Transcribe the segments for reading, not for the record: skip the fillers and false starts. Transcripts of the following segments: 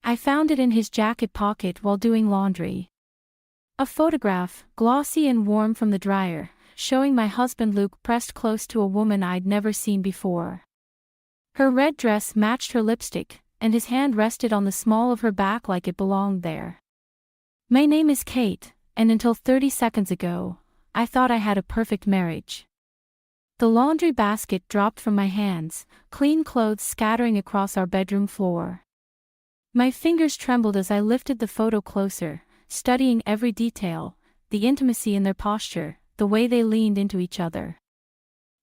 I found it in his jacket pocket while doing laundry. A photograph, glossy and warm from the dryer, showing my husband Luke pressed close to a woman I'd never seen before. Her red dress matched her lipstick, and his hand rested on the small of her back like it belonged there. My name is Kate, and until 30 seconds ago, I thought I had a perfect marriage. The laundry basket dropped from my hands, clean clothes scattering across our bedroom floor. My fingers trembled as I lifted the photo closer, studying every detail, the intimacy in their posture, the way they leaned into each other.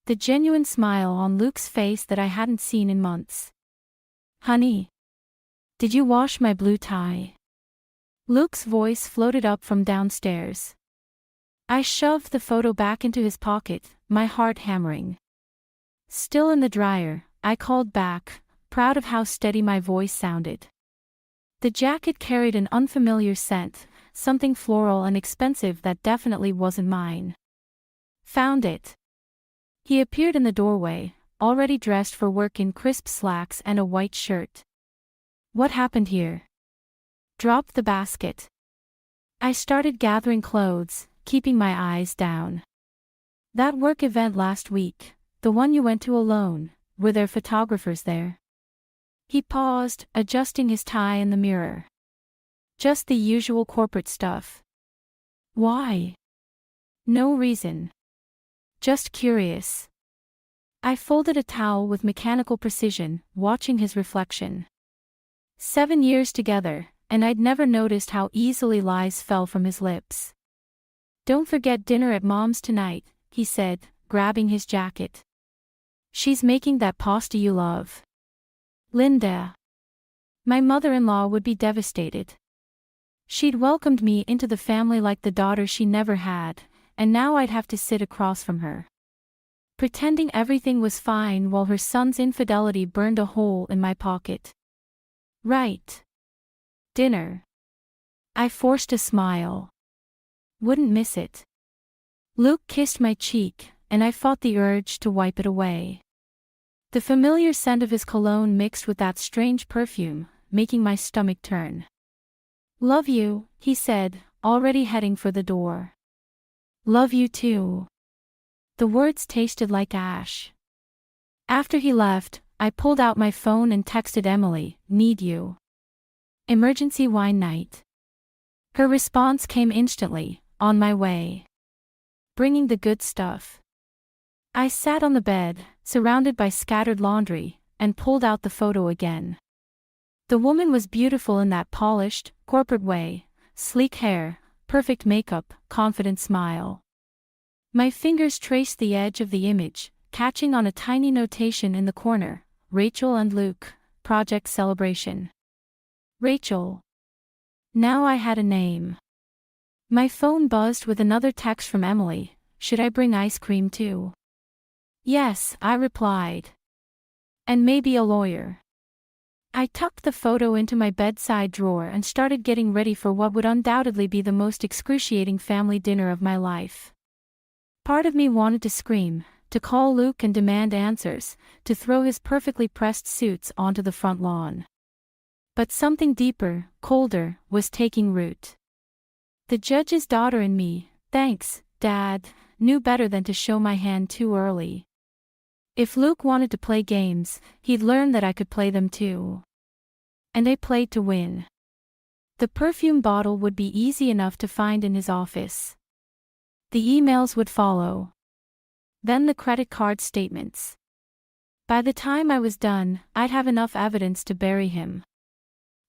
The genuine smile on Luke's face that I hadn't seen in months. "Honey, did you wash my blue tie?" Luke's voice floated up from downstairs. I shoved the photo back into his pocket, my heart hammering. Still in the dryer, I called back, proud of how steady my voice sounded. The jacket carried an unfamiliar scent, something floral and expensive that definitely wasn't mine. "Found it." He appeared in the doorway, already dressed for work in crisp slacks and a white shirt. "What happened here?" "Dropped the basket." I started gathering clothes, keeping my eyes down. "That work event last week, the one you went to alone, were there photographers there?" He paused, adjusting his tie in the mirror. "Just the usual corporate stuff." "Why?" "No reason. Just curious." I folded a towel with mechanical precision, watching his reflection. 7 years together, and I'd never noticed how easily lies fell from his lips. "Don't forget dinner at Mom's tonight," he said, grabbing his jacket. "She's making that pasta you love." Linda. My mother-in-law would be devastated. She'd welcomed me into the family like the daughter she never had, and now I'd have to sit across from her, pretending everything was fine while her son's infidelity burned a hole in my pocket. "Right. Dinner." I forced a smile. "Wouldn't miss it." Luke kissed my cheek, and I fought the urge to wipe it away. The familiar scent of his cologne mixed with that strange perfume, making my stomach turn. "Love you," he said, already heading for the door. "Love you too." The words tasted like ash. After he left, I pulled out my phone and texted Emily, "Need you. Emergency wine night." Her response came instantly, "On my way. Bringing the good stuff." I sat on the bed, surrounded by scattered laundry, and pulled out the photo again. The woman was beautiful in that polished, corporate way, sleek hair, perfect makeup, confident smile. My fingers traced the edge of the image, catching on a tiny notation in the corner, "Rachel and Luke, Project Celebration." Rachel. Now I had a name. My phone buzzed with another text from Emily, "Should I bring ice cream too?" "Yes," I replied. "And maybe a lawyer." I tucked the photo into my bedside drawer and started getting ready for what would undoubtedly be the most excruciating family dinner of my life. Part of me wanted to scream, to call Luke and demand answers, to throw his perfectly pressed suits onto the front lawn. But something deeper, colder, was taking root. The judge's daughter in me, thanks, Dad, knew better than to show my hand too early. If Luke wanted to play games, he'd learn that I could play them too. And I played to win. The perfume bottle would be easy enough to find in his office. The emails would follow. Then the credit card statements. By the time I was done, I'd have enough evidence to bury him.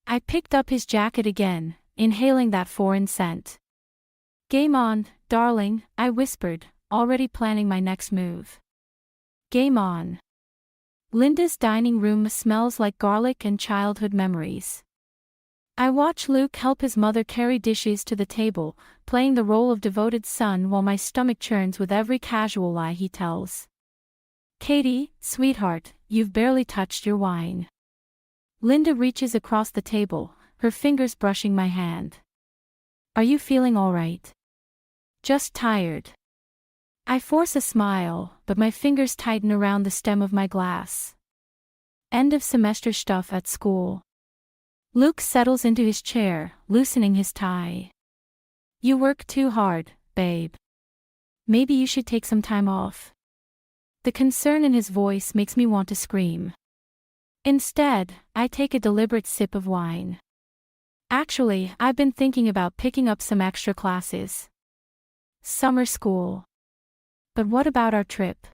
I picked up his jacket again, inhaling that foreign scent. "Game on, darling," I whispered, already planning my next move. Game on. Linda's dining room smells like garlic and childhood memories. I watch Luke help his mother carry dishes to the table, playing the role of devoted son while my stomach churns with every casual lie he tells. "Katie, sweetheart, you've barely touched your wine." Linda reaches across the table, her fingers brushing my hand. "Are you feeling all right?" "Just tired." I force a smile, but my fingers tighten around the stem of my glass. End of semester stuff at school. Luke settles into his chair, loosening his tie. You work too hard, babe. Maybe you should take some time off. The concern in his voice makes me want to scream. Instead, I take a deliberate sip of wine. Actually, I've been thinking about picking up some extra classes. Summer school. But what about our trip?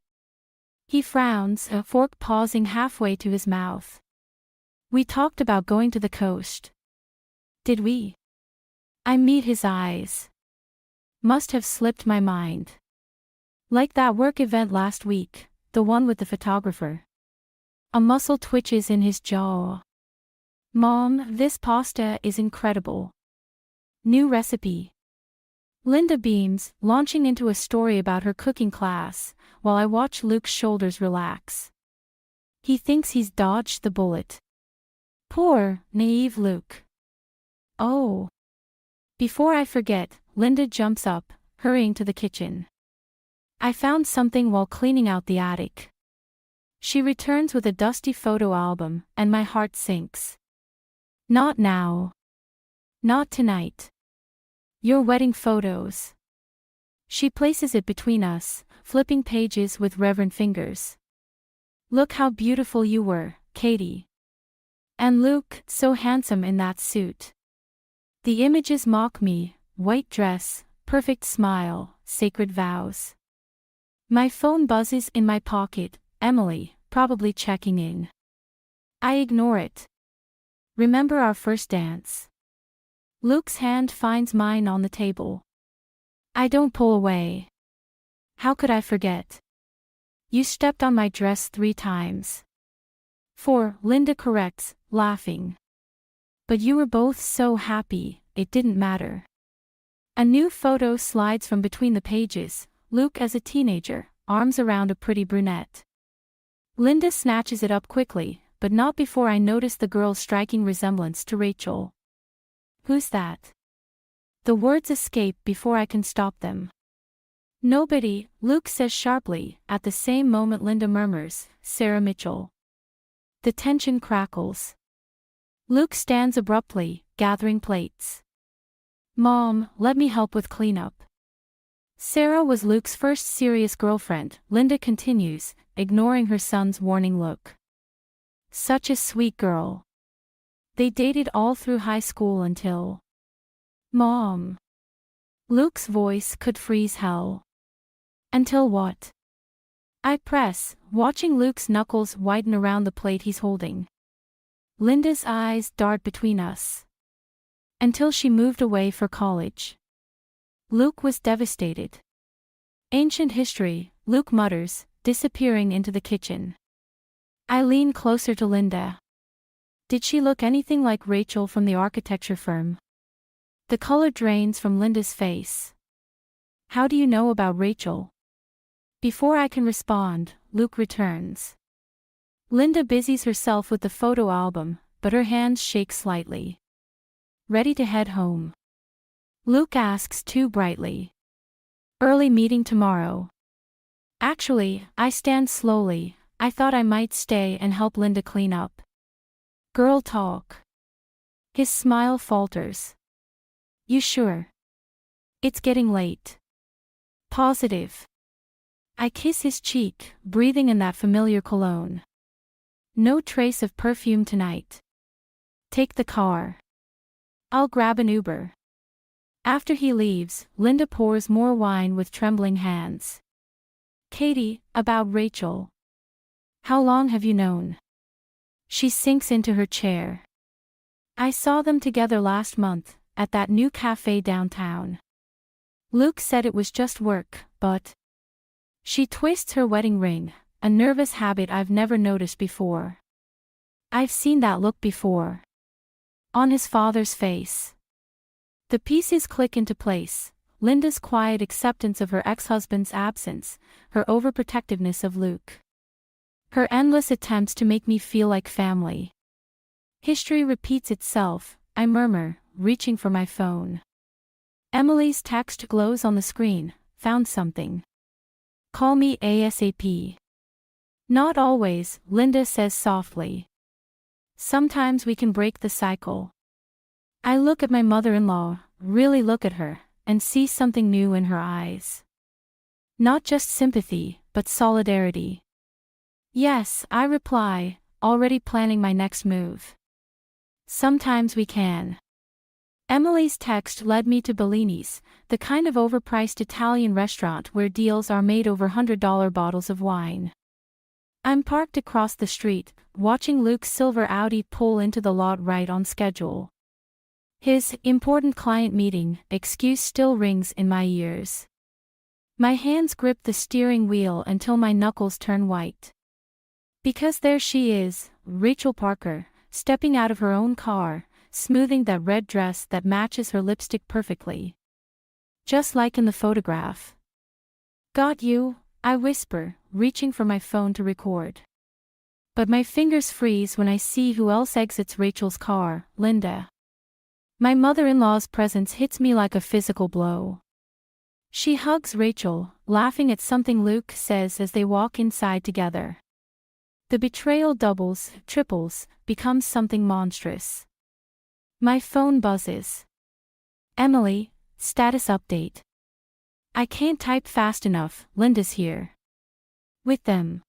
He frowns, a fork pausing halfway to his mouth. We talked about going to the coast. Did we? I meet his eyes. Must have slipped my mind. Like that work event last week, the one with the photographer. A muscle twitches in his jaw. Mom, this pasta is incredible. New recipe. Linda beams, launching into a story about her cooking class, while I watch Luke's shoulders relax. He thinks he's dodged the bullet. Poor, naive Luke. Oh. Before I forget, Linda jumps up, hurrying to the kitchen. I found something while cleaning out the attic. She returns with a dusty photo album, and my heart sinks. Not now. Not tonight. Your wedding photos. She places it between us, flipping pages with reverent fingers. Look how beautiful you were, Katie. And Luke, so handsome in that suit. The images mock me, white dress, perfect smile, sacred vows. My phone buzzes in my pocket, Emily, probably checking in. I ignore it. Remember our first dance? Luke's hand finds mine on the table. I don't pull away. How could I forget? You stepped on my dress 3 times. 4, Linda corrects, laughing. But you were both so happy, it didn't matter. A new photo slides from between the pages, Luke as a teenager, arms around a pretty brunette. Linda snatches it up quickly, but not before I notice the girl's striking resemblance to Rachel. Who's that? The words escape before I can stop them. Nobody, Luke says sharply. At the same moment Linda murmurs, Sarah Mitchell. The tension crackles. Luke stands abruptly, gathering plates. Mom, let me help with cleanup. Sarah was Luke's first serious girlfriend, Linda continues, ignoring her son's warning look. Such a sweet girl. They dated all through high school until... Mom. Luke's voice could freeze hell. Until what? I press, watching Luke's knuckles widen around the plate he's holding. Linda's eyes dart between us. Until she moved away for college. Luke was devastated. Ancient history, Luke mutters, disappearing into the kitchen. I lean closer to Linda. Did she look anything like Rachel from the architecture firm? The color drains from Linda's face. How do you know about Rachel? Before I can respond, Luke returns. Linda busies herself with the photo album, but her hands shake slightly. Ready to head home? Luke asks too brightly. Early meeting tomorrow. Actually, I stand slowly. I thought I might stay and help Linda clean up. Girl talk. His smile falters. You sure? It's getting late. Positive. I kiss his cheek, breathing in that familiar cologne. No trace of perfume tonight. Take the car. I'll grab an Uber. After he leaves, Linda pours more wine with trembling hands. Katie, about Rachel. How long have you known? She sinks into her chair. I saw them together last month, at that new cafe downtown. Luke said it was just work, but... She twists her wedding ring, a nervous habit I've never noticed before. I've seen that look before. On his father's face. The pieces click into place, Linda's quiet acceptance of her ex-husband's absence, her overprotectiveness of Luke. Her endless attempts to make me feel like family. History repeats itself, I murmur, reaching for my phone. Emily's text glows on the screen, found something. Call me ASAP. Not always, Linda says softly. Sometimes we can break the cycle. I look at my mother-in-law, really look at her, and see something new in her eyes. Not just sympathy, but solidarity. Yes, I reply, already planning my next move. Sometimes we can. Emily's text led me to Bellini's, the kind of overpriced Italian restaurant where deals are made over $100 bottles of wine. I'm parked across the street, watching Luke's silver Audi pull into the lot right on schedule. His important client meeting excuse still rings in my ears. My hands grip the steering wheel until my knuckles turn white. Because there she is, Rachel Parker, stepping out of her own car, smoothing that red dress that matches her lipstick perfectly. Just like in the photograph. Got you, I whisper, reaching for my phone to record. But my fingers freeze when I see who else exits Rachel's car, Linda. My mother-in-law's presence hits me like a physical blow. She hugs Rachel, laughing at something Luke says as they walk inside together. The betrayal doubles, triples, becomes something monstrous. My phone buzzes. Emily, status update. I can't type fast enough, Linda's here. With them.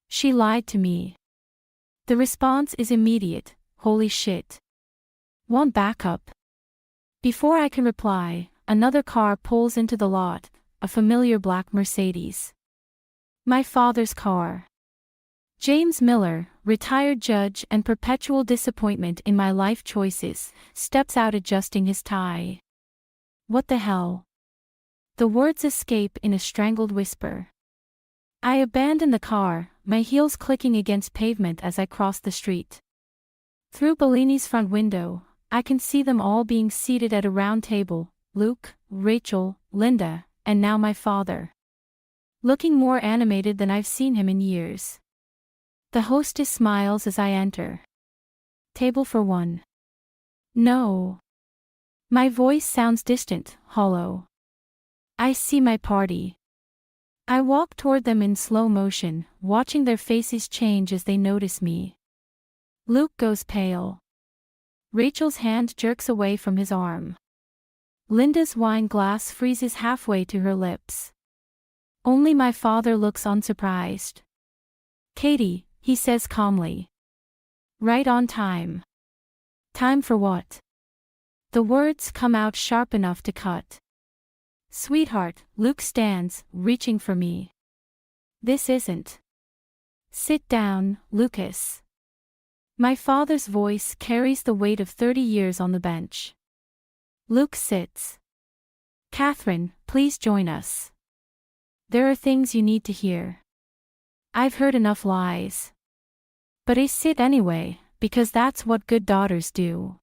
She lied to me. The response is immediate, holy shit. Want backup? Before I can reply, another car pulls into the lot, a familiar black Mercedes. My father's car. James Miller, retired judge and perpetual disappointment in my life choices, steps out adjusting his tie. What the hell? The words escape in a strangled whisper. I abandon the car, my heels clicking against pavement as I cross the street. Through Bellini's front window, I can see them all being seated at a round table, Luke, Rachel, Linda, and now my father. Looking more animated than I've seen him in years. The hostess smiles as I enter. Table for one. No. My voice sounds distant, hollow. I see my party. I walk toward them in slow motion, watching their faces change as they notice me. Luke goes pale. Rachel's hand jerks away from his arm. Linda's wine glass freezes halfway to her lips. Only my father looks unsurprised. Katie, he says calmly. Right on time. Time for what? The words come out sharp enough to cut. Sweetheart, Luke stands, reaching for me. This isn't. Sit down, Lucas. My father's voice carries the weight of 30 years on the bench. Luke sits. Catherine, please join us. There are things you need to hear. I've heard enough lies. But I sit anyway, because that's what good daughters do.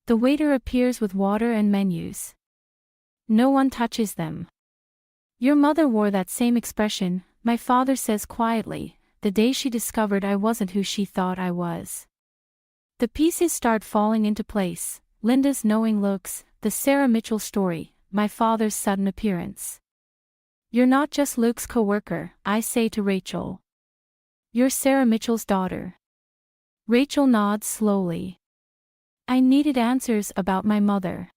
The waiter appears with water and menus. No one touches them. Your mother wore that same expression, my father says quietly, the day she discovered I wasn't who she thought I was. The pieces start falling into place, Linda's knowing looks, the Sarah Mitchell story, my father's sudden appearance. You're not just Luke's co-worker, I say to Rachel. You're Sarah Mitchell's daughter. Rachel nods slowly. I needed answers about my mother.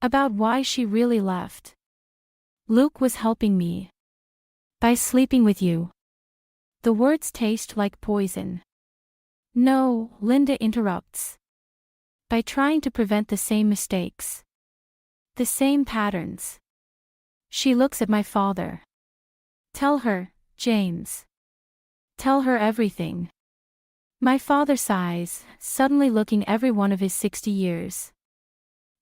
About why she really left. Luke was helping me. By sleeping with you. The words taste like poison. No, Linda interrupts. By trying to prevent the same mistakes. The same patterns. She looks at my father. Tell her, James. Tell her everything. My father sighs, suddenly looking every one of his 60 years.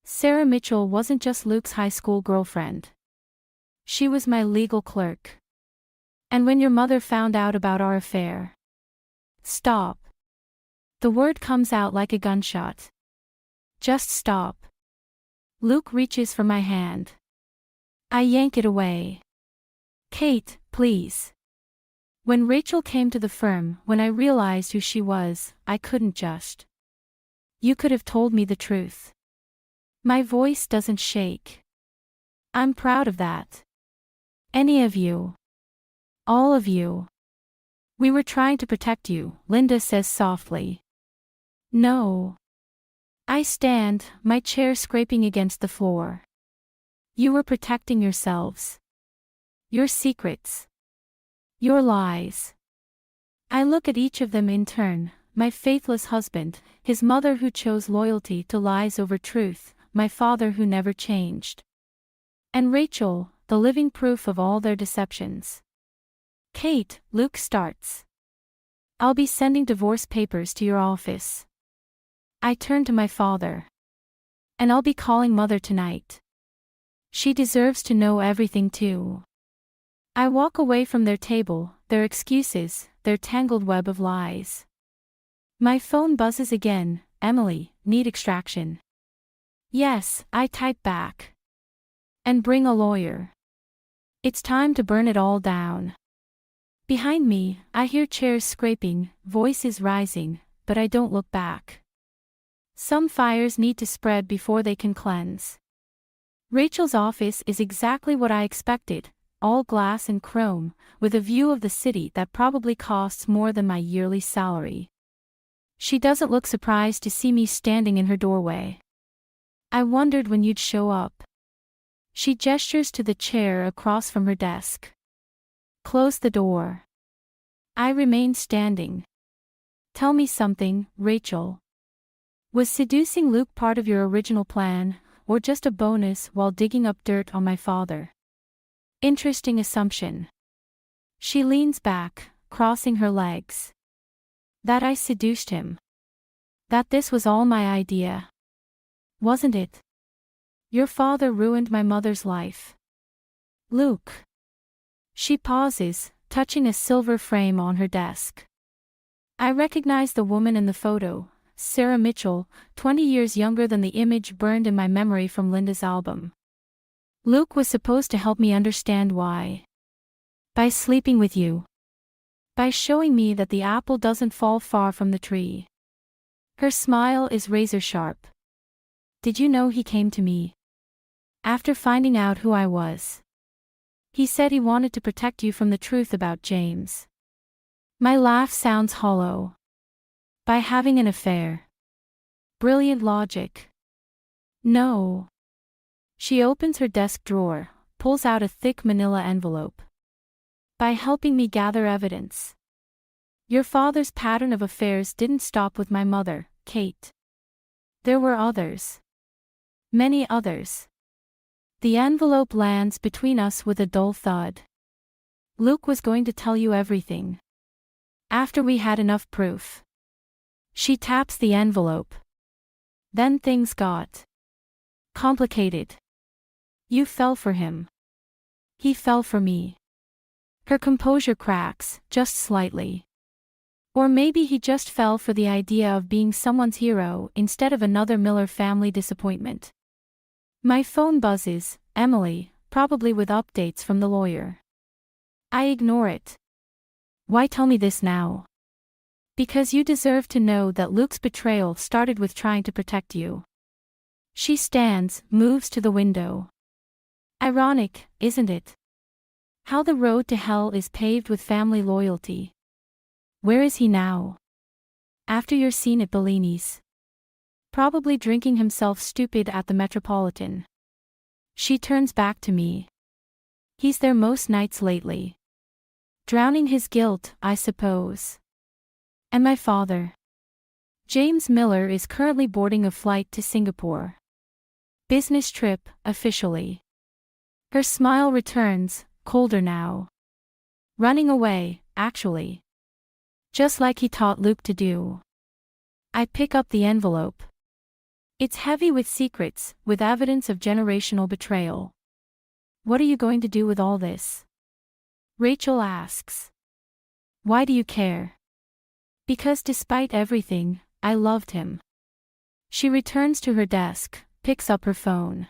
Sarah Mitchell wasn't just Luke's high school girlfriend. She was my legal clerk. And when your mother found out about our affair. Stop. The word comes out like a gunshot. Just stop. Luke reaches for my hand. I yank it away. Kate, please. When Rachel came to the firm, when I realized who she was, I couldn't just. You could have told me the truth. My voice doesn't shake. I'm proud of that. Any of you. All of you. We were trying to protect you, Linda says softly. No. I stand, my chair scraping against the floor. You were protecting yourselves. Your secrets. Your lies. I look at each of them in turn, my faithless husband, his mother who chose loyalty to lies over truth, my father who never changed. And Rachel, the living proof of all their deceptions. Kate, Luke starts. I'll be sending divorce papers to your office. I turn to my father. And I'll be calling mother tonight. She deserves to know everything too. I walk away from their table, their excuses, their tangled web of lies. My phone buzzes again. Emily, need extraction. Yes, I type back. And bring a lawyer. It's time to burn it all down. Behind me, I hear chairs scraping, voices rising, but I don't look back. Some fires need to spread before they can cleanse. Rachel's office is exactly what I expected, all glass and chrome, with a view of the city that probably costs more than my yearly salary. She doesn't look surprised to see me standing in her doorway. I wondered when you'd show up. She gestures to the chair across from her desk. Close the door. I remain standing. Tell me something, Rachel. Was seducing Luke part of your original plan, or just a bonus while digging up dirt on my father? Interesting assumption. She leans back, crossing her legs. That I seduced him. That this was all my idea. Wasn't it? Your father ruined my mother's life. Luke. She pauses, touching a silver frame on her desk. I recognize the woman in the photo, Sarah Mitchell, 20 years younger than the image burned in my memory from Linda's album. Luke was supposed to help me understand why. By sleeping with you. By showing me that the apple doesn't fall far from the tree. Her smile is razor sharp. Did you know he came to me? After finding out who I was. He said he wanted to protect you from the truth about James. My laugh sounds hollow. By having an affair. Brilliant logic. No. She opens her desk drawer, pulls out a thick manila envelope. By helping me gather evidence. Your father's pattern of affairs didn't stop with my mother, Kate. There were others. Many others. The envelope lands between us with a dull thud. Luke was going to tell you everything. After we had enough proof. She taps the envelope. Then things got complicated. You fell for him. He fell for me. Her composure cracks, just slightly. Or maybe he just fell for the idea of being someone's hero instead of another Miller family disappointment. My phone buzzes, Emily, probably with updates from the lawyer. I ignore it. Why tell me this now? Because you deserve to know that Luke's betrayal started with trying to protect you. She stands, moves to the window. Ironic, isn't it? How the road to hell is paved with family loyalty. Where is he now? After your scene at Bellini's. Probably drinking himself stupid at the Metropolitan. She turns back to me. He's there most nights lately. Drowning his guilt, I suppose. And my father. James Miller is currently boarding a flight to Singapore. Business trip, officially. Her smile returns, colder now. Running away, actually. Just like he taught Luke to do. I pick up the envelope. It's heavy with secrets, with evidence of generational betrayal. What are you going to do with all this? Rachel asks. Why do you care? Because despite everything, I loved him. She returns to her desk, picks up her phone.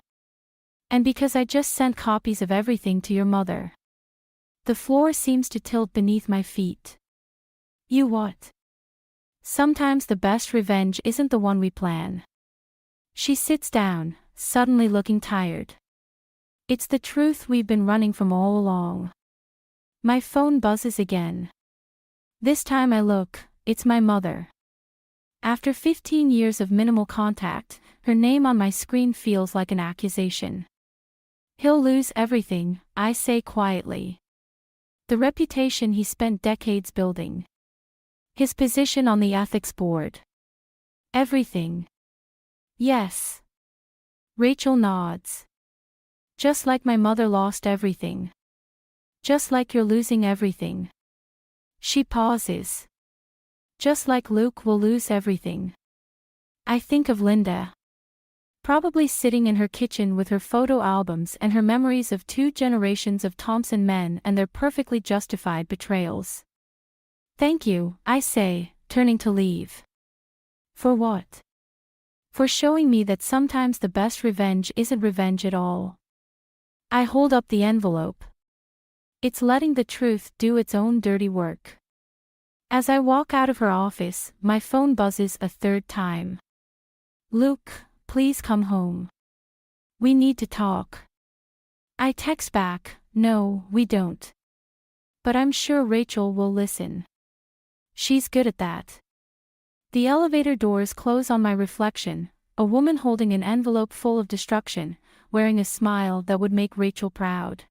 And because I just sent copies of everything to your mother. The floor seems to tilt beneath my feet. You what? Sometimes the best revenge isn't the one we plan. She sits down, suddenly looking tired. It's the truth we've been running from all along. My phone buzzes again. This time I look, it's my mother. After 15 years of minimal contact, her name on my screen feels like an accusation. He'll lose everything, I say quietly. The reputation he spent decades building. His position on the ethics board. Everything. Yes. Rachel nods. Just like my mother lost everything. Just like you're losing everything. She pauses. Just like Luke will lose everything. I think of Linda. Probably sitting in her kitchen with her photo albums and her memories of 2 generations of Thompson men and their perfectly justified betrayals. Thank you, I say, turning to leave. For what? For showing me that sometimes the best revenge isn't revenge at all. I hold up the envelope. It's letting the truth do its own dirty work. As I walk out of her office, my phone buzzes a 3rd time. Luke, please come home. We need to talk. I text back, no, we don't. But I'm sure Rachel will listen. She's good at that. The elevator doors close on my reflection, a woman holding an envelope full of destruction, wearing a smile that would make Rachel proud.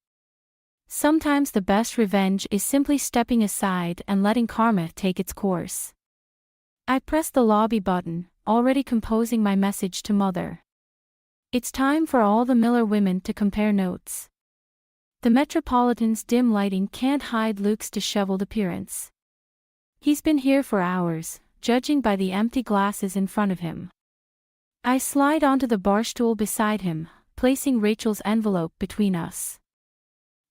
Sometimes the best revenge is simply stepping aside and letting karma take its course. I press the lobby button, already composing my message to Mother. It's time for all the Miller women to compare notes. The Metropolitan's dim lighting can't hide Luke's disheveled appearance. He's been here for hours, judging by the empty glasses in front of him. I slide onto the bar stool beside him, placing Rachel's envelope between us.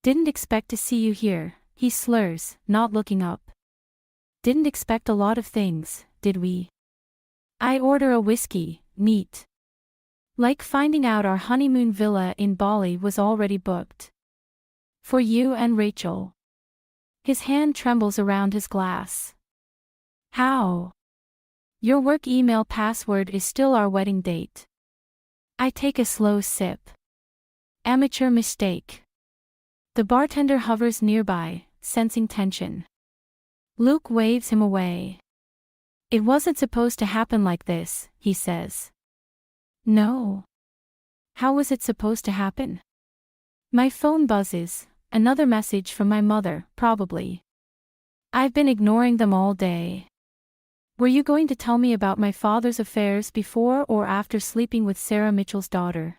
Didn't expect to see you here, he slurs, not looking up. Didn't expect a lot of things, did we? I order a whiskey, neat. Like finding out our honeymoon villa in Bali was already booked. For you and Rachel. His hand trembles around his glass. How? Your work email password is still our wedding date. I take a slow sip. Amateur mistake. The bartender hovers nearby, sensing tension. Luke waves him away. It wasn't supposed to happen like this, he says. No. How was it supposed to happen? My phone buzzes, another message from my mother, probably. I've been ignoring them all day. Were you going to tell me about my father's affairs before or after sleeping with Sarah Mitchell's daughter?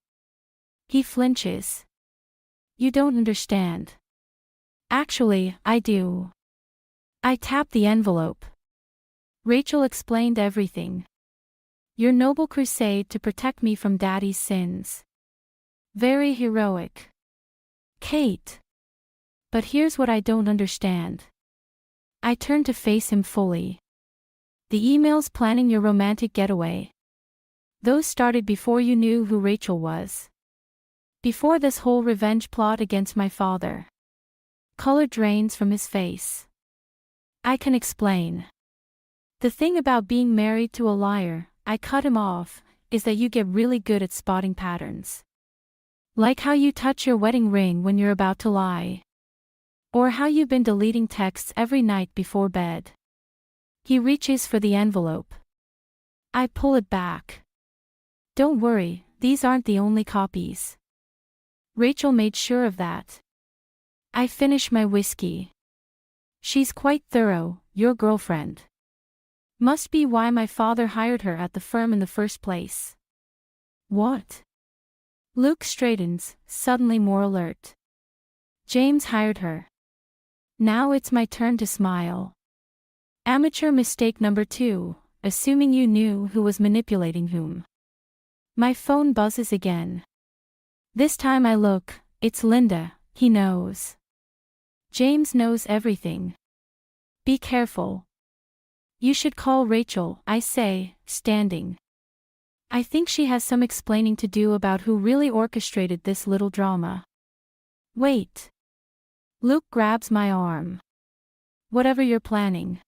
He flinches. You don't understand. Actually, I do. I tap the envelope. Rachel explained everything. Your noble crusade to protect me from Daddy's sins. Very heroic. Kate. But here's what I don't understand. I turn to face him fully. The emails planning your romantic getaway. Those started before you knew who Rachel was. Before this whole revenge plot against my father. Color drains from his face. I can explain. The thing about being married to a liar, I cut him off, is that you get really good at spotting patterns. Like how you touch your wedding ring when you're about to lie. Or how you've been deleting texts every night before bed. He reaches for the envelope. I pull it back. Don't worry, these aren't the only copies. Rachel made sure of that. I finish my whiskey. She's quite thorough, your girlfriend. Must be why my father hired her at the firm in the first place. What? Luke straightens, suddenly more alert. James hired her. Now it's my turn to smile. Amateur mistake number 2, assuming you knew who was manipulating whom. My phone buzzes again. This time I look, it's Linda, he knows. James knows everything. Be careful. You should call Rachel, I say, standing. I think she has some explaining to do about who really orchestrated this little drama. Wait. Luke grabs my arm. Whatever you're planning.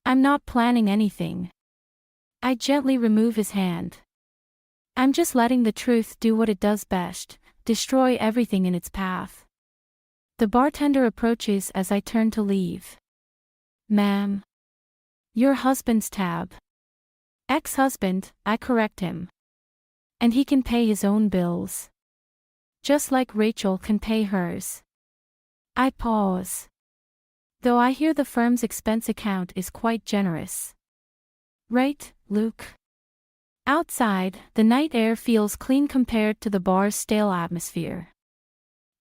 I'm not planning anything. I gently remove his hand. I'm just letting the truth do what it does best, destroy everything in its path. The bartender approaches as I turn to leave. Ma'am. Your husband's tab. Ex-husband, I correct him. And he can pay his own bills. Just like Rachel can pay hers. I pause. Though I hear the firm's expense account is quite generous. Right, Luke? Outside, the night air feels clean compared to the bar's stale atmosphere.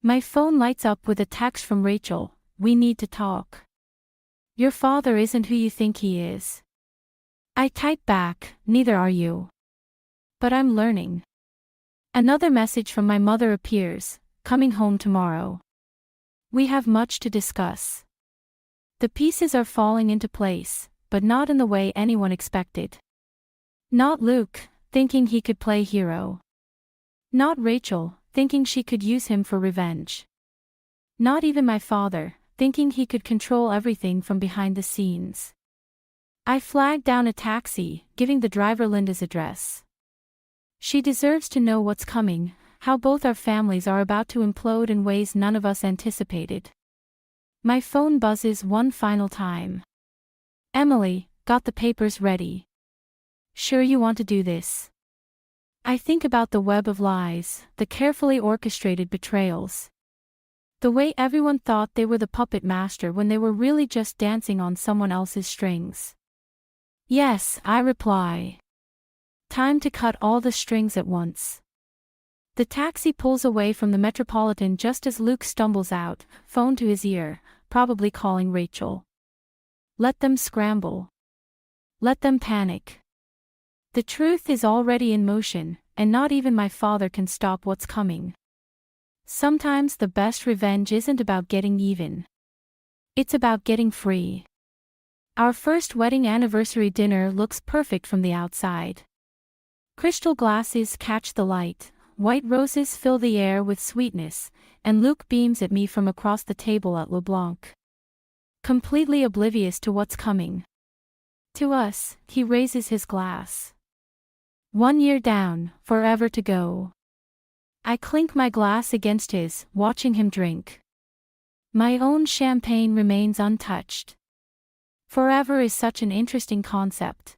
My phone lights up with a text from Rachel, "We need to talk. Your father isn't who you think he is." I type back, "Neither are you. But I'm learning." Another message from my mother appears, "Coming home tomorrow. We have much to discuss." The pieces are falling into place, but not in the way anyone expected. Not Luke, thinking he could play hero. Not Rachel, thinking she could use him for revenge. Not even my father, thinking he could control everything from behind the scenes. I flagged down a taxi, giving the driver Linda's address. She deserves to know what's coming, how both our families are about to implode in ways none of us anticipated. My phone buzzes one final time. "Emily, got the papers ready. Sure you want to do this?" I think about the web of lies, the carefully orchestrated betrayals. The way everyone thought they were the puppet master when they were really just dancing on someone else's strings. "Yes," I reply. Time to cut all the strings at once. The taxi pulls away from the Metropolitan just as Luke stumbles out, phone to his ear, probably calling Rachel. Let them scramble. Let them panic. The truth is already in motion, and not even my father can stop what's coming. Sometimes the best revenge isn't about getting even. It's about getting free. Our first wedding anniversary dinner looks perfect from the outside. Crystal glasses catch the light, white roses fill the air with sweetness, and Luke beams at me from across the table at LeBlanc. Completely oblivious to what's coming. To us, he raises his glass. 1 year down, forever to go. I clink my glass against his, watching him drink. My own champagne remains untouched. Forever is such an interesting concept.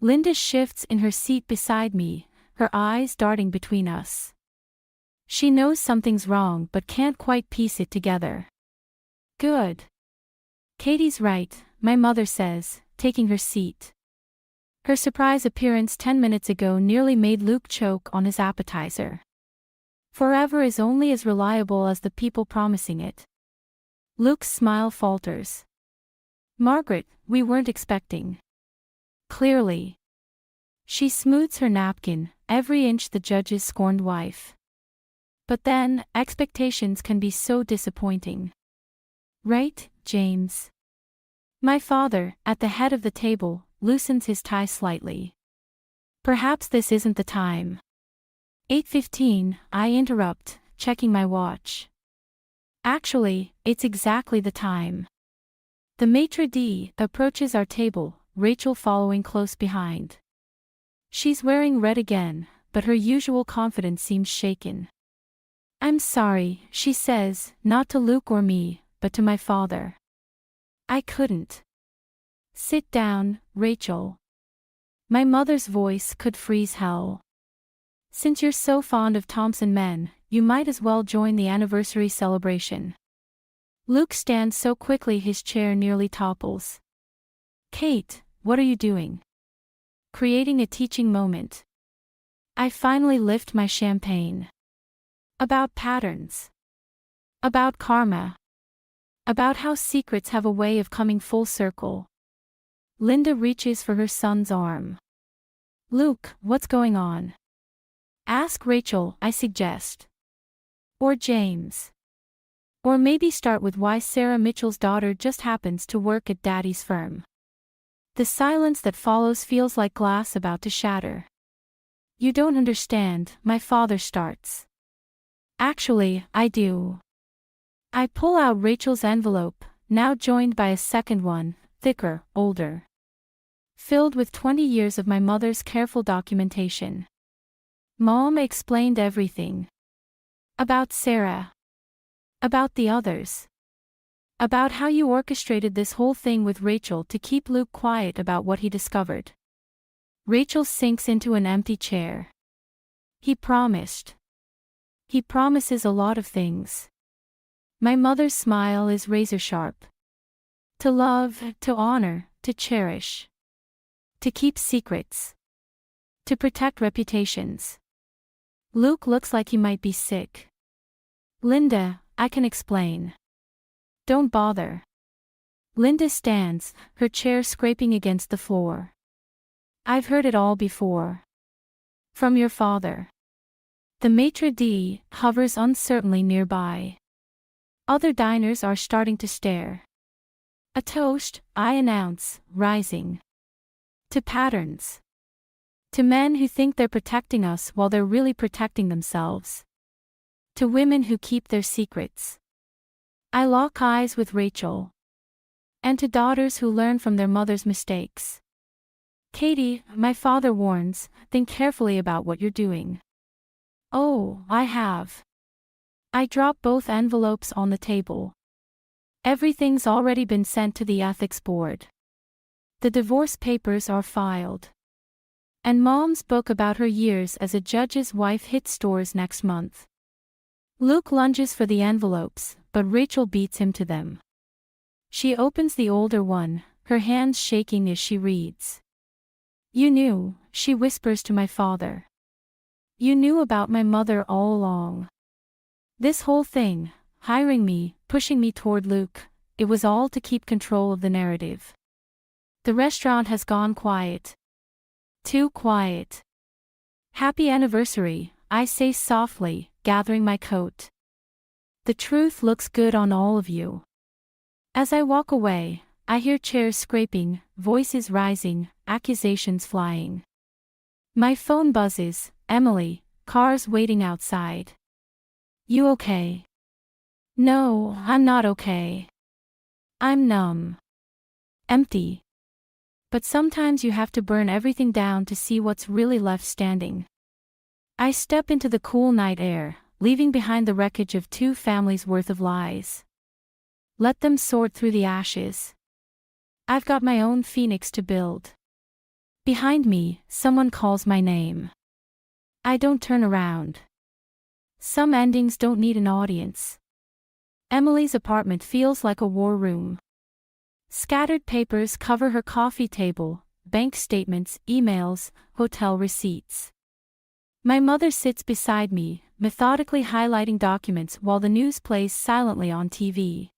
Linda shifts in her seat beside me, her eyes darting between us. She knows something's wrong but can't quite piece it together. Good. Katie's right, my mother says, taking her seat. Her surprise appearance 10 minutes ago nearly made Luke choke on his appetizer. Forever is only as reliable as the people promising it. Luke's smile falters. "Margaret, we weren't expecting." Clearly. She smooths her napkin, every inch the judge's scorned wife. But then, expectations can be so disappointing. Right, James? My father, at the head of the table, loosens his tie slightly. Perhaps this isn't the time. 8:15, I interrupt, checking my watch. Actually, it's exactly the time. The maitre d' approaches our table, Rachel following close behind. She's wearing red again, but her usual confidence seems shaken. "I'm sorry," she says, not to Luke or me, but to my father. "I couldn't." "Sit down, Rachel." My mother's voice could freeze hell. "Since you're so fond of Thompson men, you might as well join the anniversary celebration." Luke stands so quickly his chair nearly topples. "Kate, what are you doing?" Creating a teaching moment. I finally lift my champagne. About patterns. About karma. About how secrets have a way of coming full circle. Linda reaches for her son's arm. "Luke, what's going on?" "Ask Rachel," I suggest. Or James. Or maybe start with why Sarah Mitchell's daughter just happens to work at Daddy's firm. The silence that follows feels like glass about to shatter. "You don't understand," my father starts. Actually, I do. I pull out Rachel's envelope, now joined by a second one, thicker, older. Filled with 20 years of my mother's careful documentation. Mom explained everything. About Sarah. About the others. About how you orchestrated this whole thing with Rachel to keep Luke quiet about what he discovered. Rachel sinks into an empty chair. He promised. He promises a lot of things. My mother's smile is razor sharp. To love, to honor, to cherish. To keep secrets. To protect reputations. Luke looks like he might be sick. Linda, I can explain. Don't bother. Linda stands, her chair scraping against the floor. I've heard it all before. From your father. The maitre d' hovers uncertainly nearby. Other diners are starting to stare. A toast, I announce, rising. To patterns. To men who think they're protecting us while they're really protecting themselves. To women who keep their secrets. I lock eyes with Rachel. And to daughters who learn from their mother's mistakes. Katie, my father warns, think carefully about what you're doing. Oh, I have. I drop both envelopes on the table. Everything's already been sent to the ethics board. The divorce papers are filed. And Mom's book about her years as a judge's wife hits stores next month. Luke lunges for the envelopes, but Rachel beats him to them. She opens the older one, her hands shaking as she reads. You knew, she whispers to my father. You knew about my mother all along. This whole thing, hiring me, pushing me toward Luke, it was all to keep control of the narrative. The restaurant has gone quiet. Too quiet. Happy anniversary, I say softly, gathering my coat. The truth looks good on all of you. As I walk away, I hear chairs scraping, voices rising, accusations flying. My phone buzzes, Emily, cars waiting outside. You okay? No, I'm not okay. I'm numb. Empty. But sometimes you have to burn everything down to see what's really left standing. I step into the cool night air, leaving behind the wreckage of 2 families' worth of lies. Let them sort through the ashes. I've got my own phoenix to build. Behind me, someone calls my name. I don't turn around. Some endings don't need an audience. Emily's apartment feels like a war room. Scattered papers cover her coffee table, bank statements, emails, hotel receipts. My mother sits beside me, methodically highlighting documents while the news plays silently on TV.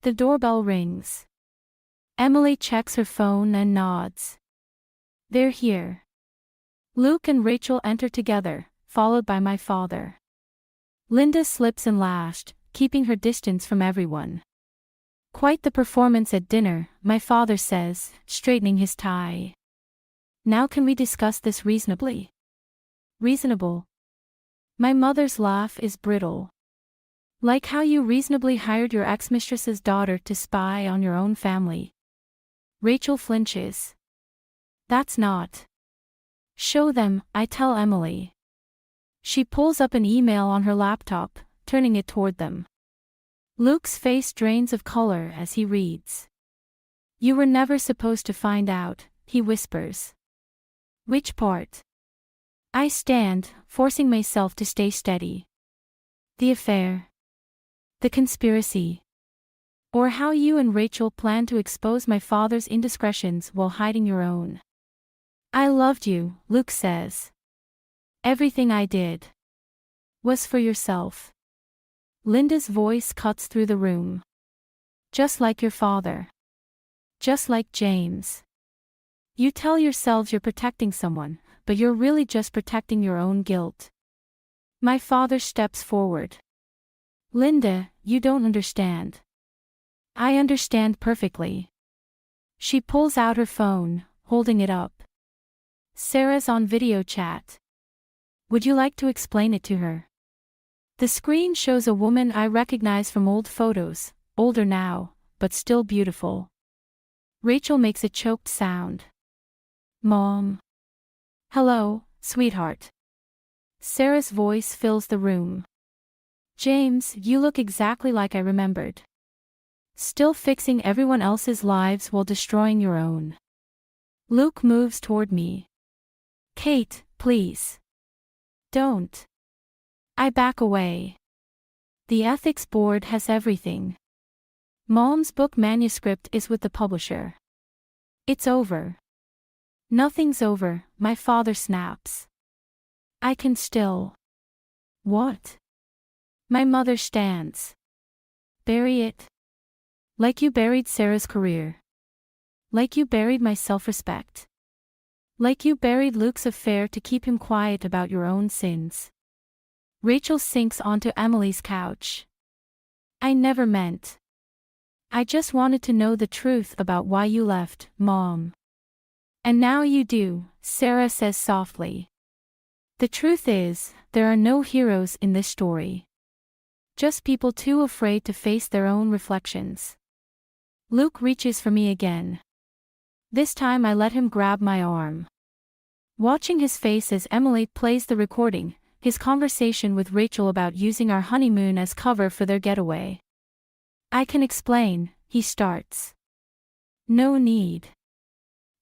The doorbell rings. Emily checks her phone and nods. They're here. Luke and Rachel enter together, followed by my father. Linda slips in last, keeping her distance from everyone. Quite the performance at dinner, my father says, straightening his tie. Now can we discuss this reasonably? Reasonable. My mother's laugh is brittle. Like how you reasonably hired your ex-mistress's daughter to spy on your own family. Rachel flinches. That's not. Show them, I tell Emily. She pulls up an email on her laptop, turning it toward them. Luke's face drains of color as he reads. You were never supposed to find out, he whispers. Which part? I stand, forcing myself to stay steady. The affair. The conspiracy. Or how you and Rachel plan to expose my father's indiscretions while hiding your own. I loved you, Luke says. Everything I did was for yourself. Linda's voice cuts through the room. Just like your father. Just like James. You tell yourselves you're protecting someone, but you're really just protecting your own guilt. My father steps forward. Linda, you don't understand. I understand perfectly. She pulls out her phone, holding it up. Sarah's on video chat. Would you like to explain it to her? The screen shows a woman I recognize from old photos, older now, but still beautiful. Rachel makes a choked sound. Mom. Hello, sweetheart. Sarah's voice fills the room. James, you look exactly like I remembered. Still fixing everyone else's lives while destroying your own. Luke moves toward me. Kate, please. Don't. I back away. The ethics board has everything. Mom's book manuscript is with the publisher. It's over. Nothing's over, my father snaps. I can still. What? My mother stands. Bury it. Like you buried Sarah's career. Like you buried my self-respect. Like you buried Luke's affair to keep him quiet about your own sins. Rachel sinks onto Emily's couch. I never meant. I just wanted to know the truth about why you left, Mom. And now you do, Sarah says softly. The truth is, there are no heroes in this story. Just people too afraid to face their own reflections. Luke reaches for me again. This time I let him grab my arm. Watching his face as Emily plays the recording, his conversation with Rachel about using our honeymoon as cover for their getaway. I can explain, he starts. No need.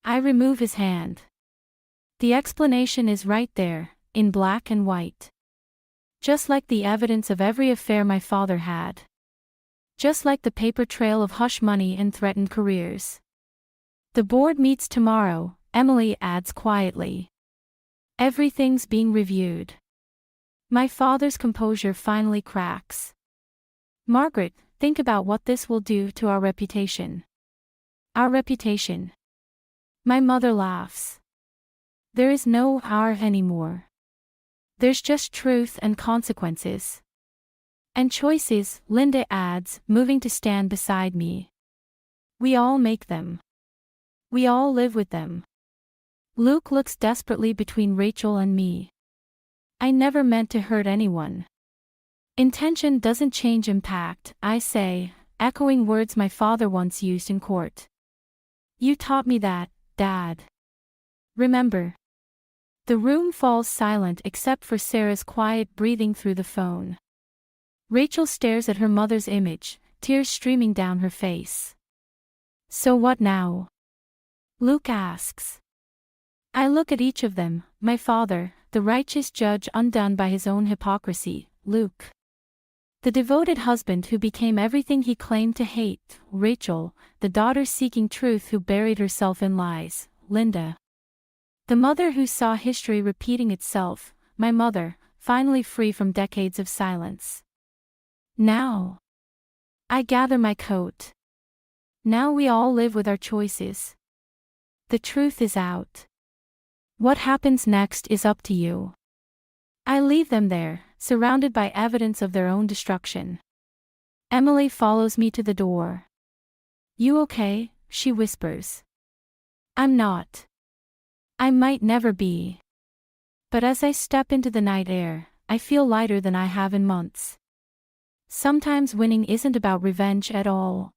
I remove his hand. The explanation is right there, in black and white. Just like the evidence of every affair my father had. Just like the paper trail of hush money and threatened careers. The board meets tomorrow, Emily adds quietly. Everything's being reviewed. My father's composure finally cracks. Margaret, think about what this will do to our reputation. Our reputation. My mother laughs. There is no our anymore. There's just truth and consequences. And choices, Linda adds, moving to stand beside me. We all make them. We all live with them. Luke looks desperately between Rachel and me. I never meant to hurt anyone. Intention doesn't change impact, I say, echoing words my father once used in court. You taught me that, Dad. Remember. The room falls silent except for Sarah's quiet breathing through the phone. Rachel stares at her mother's image, tears streaming down her face. So what now? Luke asks. I look at each of them, my father, the righteous judge undone by his own hypocrisy, Luke. The devoted husband who became everything he claimed to hate, Rachel, the daughter seeking truth who buried herself in lies, Linda. The mother who saw history repeating itself, my mother, finally free from decades of silence. Now. I gather my coat. Now we all live with our choices. The truth is out. What happens next is up to you. I leave them there, surrounded by evidence of their own destruction. Emily follows me to the door. You okay? She whispers. I'm not. I might never be. But as I step into the night air, I feel lighter than I have in months. Sometimes winning isn't about revenge at all.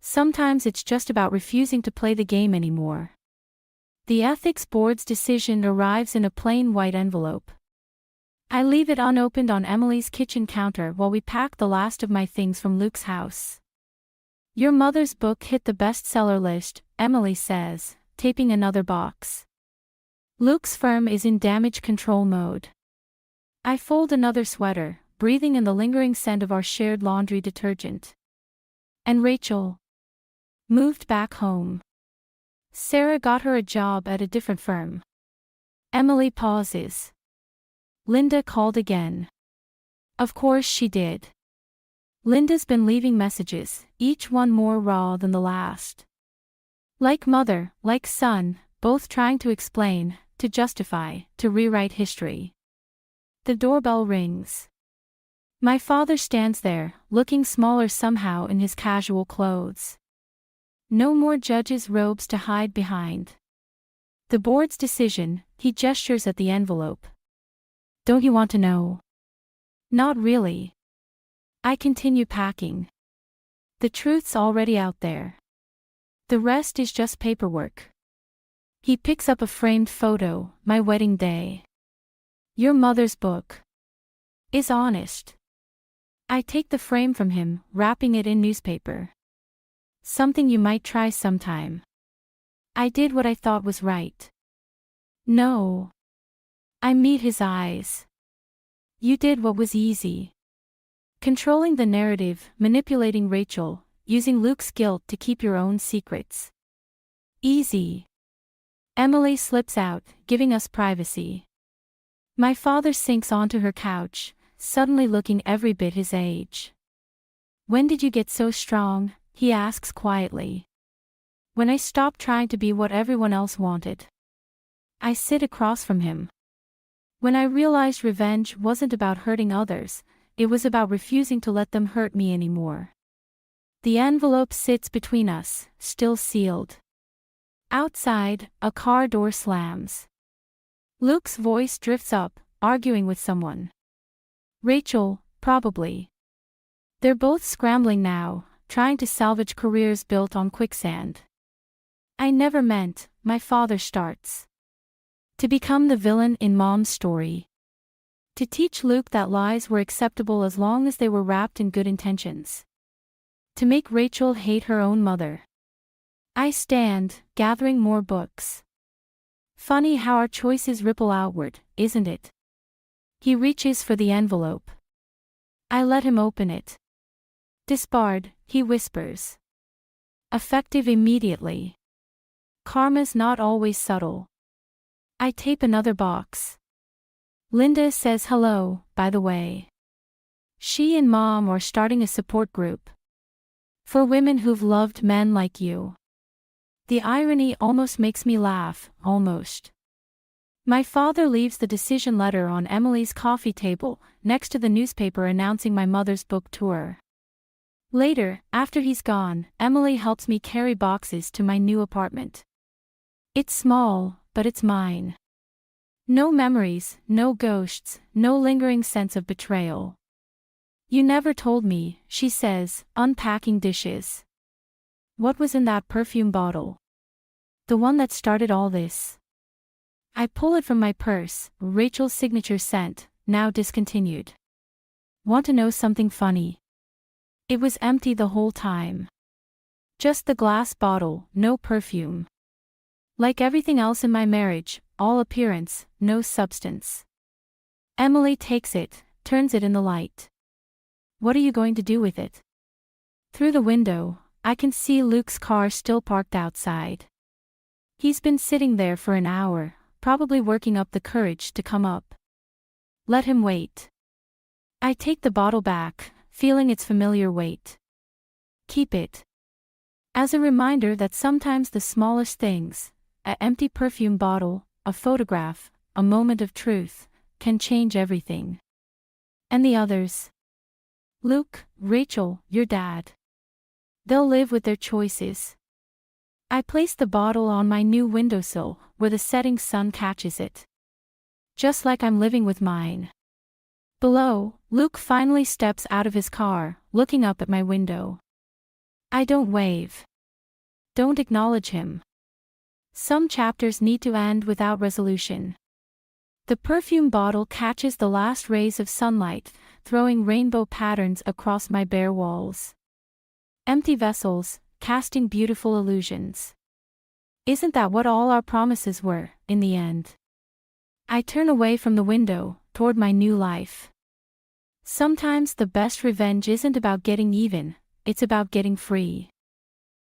Sometimes it's just about refusing to play the game anymore. The ethics board's decision arrives in a plain white envelope. I leave it unopened on Emily's kitchen counter while we pack the last of my things from Luke's house. Your mother's book hit the bestseller list, Emily says, taping another box. Luke's firm is in damage control mode. I fold another sweater, breathing in the lingering scent of our shared laundry detergent. And Rachel moved back home. Sarah got her a job at a different firm. Emily pauses. Linda called again. Of course she did. Linda's been leaving messages, each one more raw than the last. Like mother, like son, both trying to explain, to justify, to rewrite history. The doorbell rings. My father stands there, looking smaller somehow in his casual clothes. No more judge's robes to hide behind. The board's decision, he gestures at the envelope. Don't you want to know? Not really. I continue packing. The truth's already out there. The rest is just paperwork. He picks up a framed photo, my wedding day. Your mother's book is honest. I take the frame from him, wrapping it in newspaper. Something you might try sometime. I did what I thought was right. No. I meet his eyes. You did what was easy. Controlling the narrative, manipulating Rachel, using Luke's guilt to keep your own secrets. Easy. Emily slips out, giving us privacy. My father sinks onto her couch, suddenly looking every bit his age. When did you get so strong? He asks quietly. When I stopped trying to be what everyone else wanted. I sit across from him. When I realized revenge wasn't about hurting others, it was about refusing to let them hurt me anymore. The envelope sits between us, still sealed. Outside, a car door slams. Luke's voice drifts up, arguing with someone. Rachel, probably. They're both scrambling now, trying to salvage careers built on quicksand. I never meant, my father starts. To become the villain in Mom's story. To teach Luke that lies were acceptable as long as they were wrapped in good intentions. To make Rachel hate her own mother. I stand, gathering more books. Funny how our choices ripple outward, isn't it? He reaches for the envelope. I let him open it. Disbarred, he whispers. Effective immediately. Karma's not always subtle. I tape another box. Linda says hello, by the way. She and Mom are starting a support group. For women who've loved men like you. The irony almost makes me laugh, almost. My father leaves the decision letter on Emily's coffee table, next to the newspaper announcing my mother's book tour. Later, after he's gone, Emily helps me carry boxes to my new apartment. It's small, but it's mine. No memories, no ghosts, no lingering sense of betrayal. You never told me, she says, unpacking dishes. What was in that perfume bottle? The one that started all this. I pull it from my purse, Rachel's signature scent, now discontinued. Want to know something funny? It was empty the whole time. Just the glass bottle, no perfume. Like everything else in my marriage, all appearance, no substance. Emily takes it, turns it in the light. What are you going to do with it? Through the window, I can see Luke's car still parked outside. He's been sitting there for an hour, probably working up the courage to come up. Let him wait. I take the bottle back, feeling its familiar weight. Keep it. As a reminder that sometimes the smallest things, an empty perfume bottle, a photograph, a moment of truth, can change everything. And the others? Luke, Rachel, your dad. They'll live with their choices. I place the bottle on my new windowsill, where the setting sun catches it. Just like I'm living with mine. Below, Luke finally steps out of his car, looking up at my window. I don't wave. Don't acknowledge him. Some chapters need to end without resolution. The perfume bottle catches the last rays of sunlight, throwing rainbow patterns across my bare walls. Empty vessels, casting beautiful illusions. Isn't that what all our promises were, in the end? I turn away from the window, toward my new life. Sometimes the best revenge isn't about getting even, it's about getting free.